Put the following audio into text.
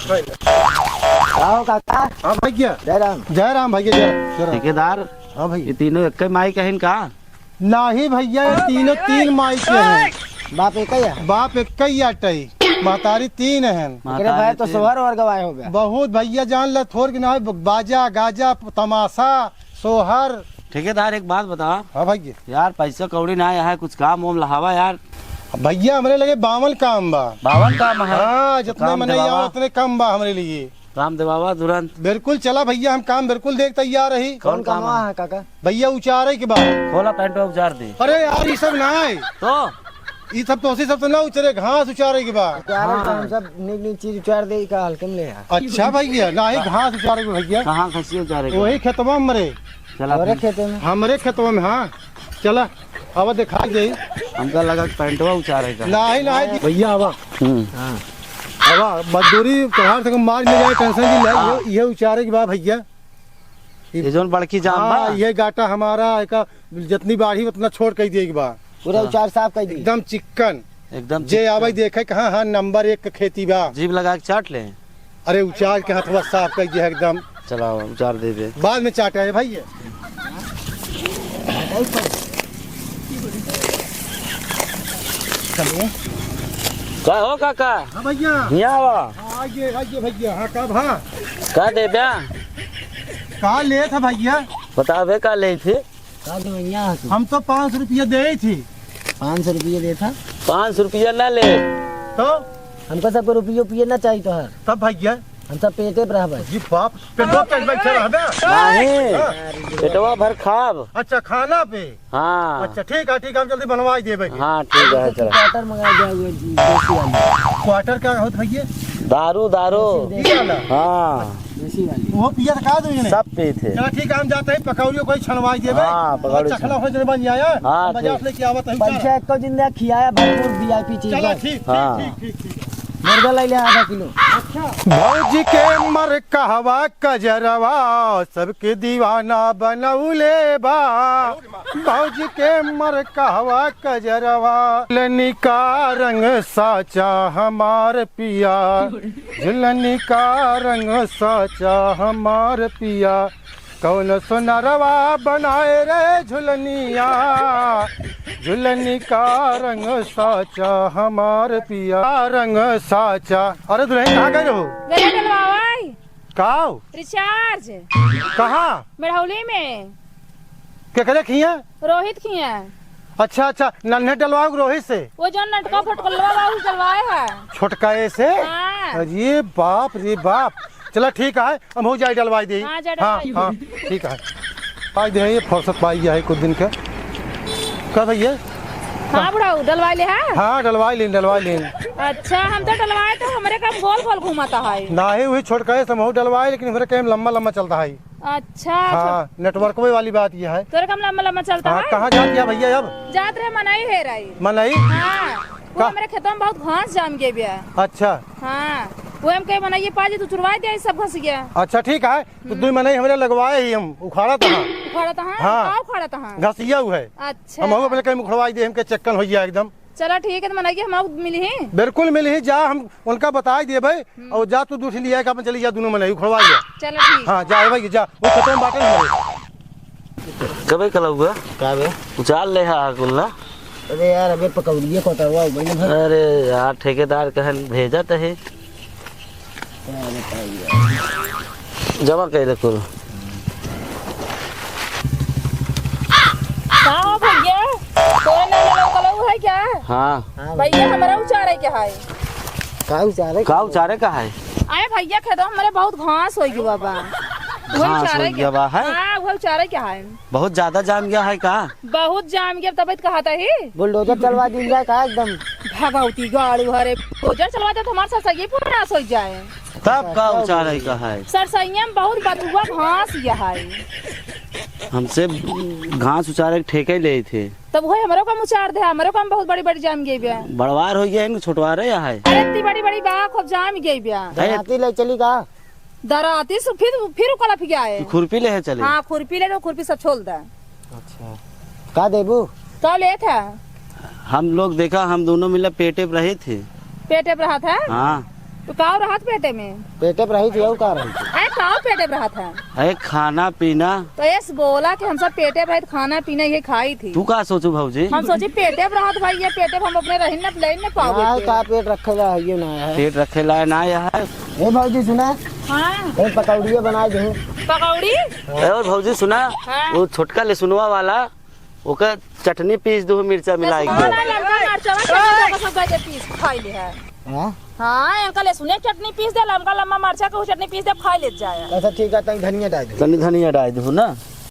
आओ काका। हाँ भैया जय राम। जय राम भैया जय राम। ठेकेदार हाँ भैया ये तीनों एक माई कहिन का? नहीं भैया ये तीनों तीन माई के हैं। बाप एक ही है। बाप एक ही अटई महतारी तीन है। तेरे भाई तो सोहर और गवाह हो गया। बहुत भैया जान ल थोड़ के ना बाजा गाजा तमाशा सोहर। ठेकेदार एक बात बता हाँ भैया यार, पैसा कौड़ी ना आया है, कुछ काम वाम लहावा यार। भैया हमरे लगे 52 काम बा। 52 काम है? हाँ जितने काम मने दिलावा। उतने कम बा हमरे लिए। काम देवावा तुरंत। बिल्कुल चला भैया हम काम बिल्कुल देख तैयार रही। कौन काम है काका? भैया उचारे के बाद खोला पैंट उचार दे। अरे यार ये सब ना है तो ये सब तो सब तो ना उचरे घास उचारे के बाद। हम सब निक निक चीज उचार दे का हल्के में ले आ। अच्छा भैया ना ही घास उचारे के भैया। कहाँ खसी उचारे? वही खेतवा में मरे चला और खेते में। हमरे खेतवा में। हाँ चला अब दिखा जाई। हमका लगा पैंटवा उचारे का। नहीं नहीं भैया अब हाँ अब मजदूरी त्योहार से मार ले जाए टेंशन की ले ये उचारे के बाद भैया। ये जोन बड़की जाम हाँ बा ये गाटा हमारा का जितनी बाढ़ी उतना छोड़ कर दिए बाद पूरा उचार साफ कर दी। एकदम चिक्कन एकदम जे आवे देखे कहाँ हाँ नंबर 1 का खेती बा। जीभ लगा के चाट ले। अरे उचार के हथवा साफ कर दिया एकदम। चला उचार दे दे। बाद में चाटा है भैया। का हो काका? हाँ भैया हिया आवा। आइए आइए भैया। हाँ कब हाँ का दे ब्या? कहा ले था भैया? बतावे का ले थे? का दो यहाँ तू? हम तो 500 रुपया दे थी। 500 रुपये दे था। 500 रुपया ना ले। तो हमको सब रुपये ना चाहिए तो हर। तब भैया हम सब पेटे पर रहबे। जी बाप पेटवा पे बैठे रहबे। नहीं पेटवा भर खाब। अच्छा खाना पे। हाँ अच्छा ठीक है हम जल्दी बनवा दे भैया। हाँ ठीक है चला। क्वार्टर मंगा दिया हुआ देसी वाली। क्वार्टर क्या होता भैया? दारू दारू। ये वाला? हाँ देसी वाली। वो पिया का दो इन्हें। सब पे थे। चलो ठीक है हम जाते हैं पकौड़ियों कोई छनवाई देवे। हाँ, पकौड़ी चखला हो जने बन जाया। हाँ, बाजार ठीक। लेके आवत है। पंचायत को जिंदा खियाया भरपूर वीआईपी चीज। चलो ठीक हाँ। ठीक। मुर्गा ले ले आधा किलो। भौजी के मर कहवा कजरवा सबके दीवाना बनौले बा। भौजी के मर कहवा कजरवा झुलनी का रंग साचा हमार पिया। झुलनी का रंग साचा हमार पिया। कौन सुनरवा बनाए रे झुलनिया। झुलनी का रंग साचा हमार पिया रंग साचा। अरे दुल्हन कहाँ गए हो? गले डलवावाई काओ रिचार्ज कहाँ मेढ़ौली में क्या करे खिया? रोहित किया। अच्छा नन्हे डलवाओ रोहित से। वो जो नटका फटकलवा बाबू चलवाए है। छोटकाए से। हाँ। अरे बाप रे बाप। चला ठीक है हम हो जाए डलवाई दे। हाँ, जा हाँ डलवाई हाँ ठीक है पाई दे ये फुर्सत पाई है कुछ दिन का। क्या भैया? हाँ बुढ़ाऊ डलवा ले है। हाँ डलवाई लेन। अच्छा हम तो डलवाए तो हमारे काम गोल गोल घुमाता है। ना ही वही छोटकाए से हम डलवाए लेकिन मेरे काम लंबा चलता है। अच्छा हाँ नेटवर्क वाली बात ये है। तोरे काम लम्बा लम्बा चलता हाँ है। कहाँ जाती है भैया अब? जात रहे मनाई है रही। मनाई? हाँ वो हमारे खेतों में बहुत घास जाम गए बिया। अच्छा हाँ वो हम कहे मनाइए पाजी तू चुरवा दिया सब घस गया। अच्छा ठीक है तो 2 मनाई हमारे लगवाए ही हम उखाड़ा था। उखाड़ा था। हाँ। हाँ उखाड़ा था। घसिया हुआ है। अच्छा हम अपने कहीं उखड़वाई दे हमके चक्कन हो गया एकदम। चला ठीक है तो मनाइए हम मिली ही। बिल्कुल मिली ही जा हम उनका बता दे भाई और जा तू दूसरी लिया अपन चली जा दोनों मनाई उखड़वा लिया। चलो ठीक। हाँ जा भाई जा वो खत्म बाटे हमारे। कबे कल हुआ का बे? उचार ले हा कुल ना। अरे यार अबे पकौड़िए को तरवा बने भर। अरे यार ठेकेदार कहन भेजा तो है जमा कर दे कुल। हाँ भैया तोरा नाम कलऊ है क्या? हाँ भैया हमारा उचारे क्या है? का उचारे? का उचारे का है? आए भैया खेतो हमारे बहुत घास हो गई बाबा। घास हो गया बा है? हाँ वो उचारे क्या है? बहुत ज्यादा जाम गया है का? बहुत जाम गया तबियत कहा था ही। बुलडोजर चलवा दी जाए का एकदम। भगवती गाड़ी हरे भोजन चलवा दे तो हमारे सरसैया पूरा नाश हो जाए। तब का उचारे का है? सरसैया में बहुत बथुआ घास यह है। हमसे घास उचारे के ठेके ले थे तब वही हमारे काम उचार दे। हमारे काम बहुत बड़ी बड़ी जाम गई बिया। बड़वार हो गया है छोटवारे या है? अरे इतनी बड़ी बड़ी बात खूब जाम गई बिया। दराती ले चली का? दराती से फिर कलप गया है। खुरपी ले चले? हाँ खुरपी ले लो खुरपी सब छोड़ दे। अच्छा का देबू? तो ले था हम लोग देखा हम दोनों मिले पेटे पर रहे थे। पेटे पर रहा था। हाँ तो काव रहत पेटे में पेटे पर रही थी और का रही थी? है काव पेटे में रहत है अरे खाना पीना। तो ऐस बोला कि हम सब पेटे में रहत खाना पीना ये खाई थी। तू का सोचू भौजी? हम सोचे पेटे में रहत भाई ये पेटे में हम अपने रही न ले न पाओगे हाँ का पेट रखे ला है ये ना है। पेट रखे लाए ना यार। ए भौजी सुना हाँ ए पकौड़िया बना दे। पकौड़ी और भौजी सुना हाँ। वो छोटका लहसुनवा वाला ओकर चटनी पीस दो मिर्चा मिला के। लमका मरचवा चटनी सब गए पीस खाई ले है। हां हाँ इनका लहसुन चटनी पीस दे लमका लम्मा मरचा का चटनी पीस दे खाई ले जाए। अच्छा ठीक है तनी धनिया डाल दे। तनी धनिया डाल दो ना।